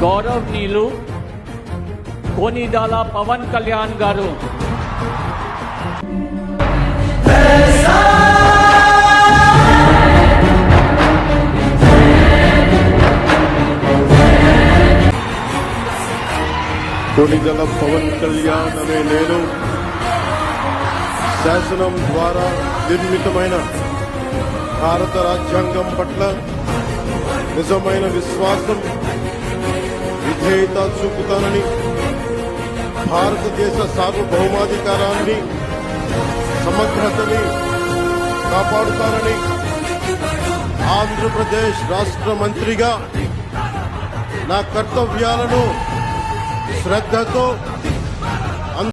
గౌరవనీయులు కోనిదాల పవన్ కళ్యాణ్ గారు కోనిదల పవన్ కళ్యాణ్ అనే నేను శాసనం ద్వారా నిర్మితమైన భారత రాజ్యాంగం పట్ల నిజమైన విశ్వాసం విధేయత చూపుతానని, భారతదేశ సార్వభౌమాధికారాన్ని సమగ్రతని కాపాడుతానని ఆంధ్రప్రదేశ్ రాష్ట్ర మంత్రిగా నా కర్తవ్యాలను శ్రద్ధతో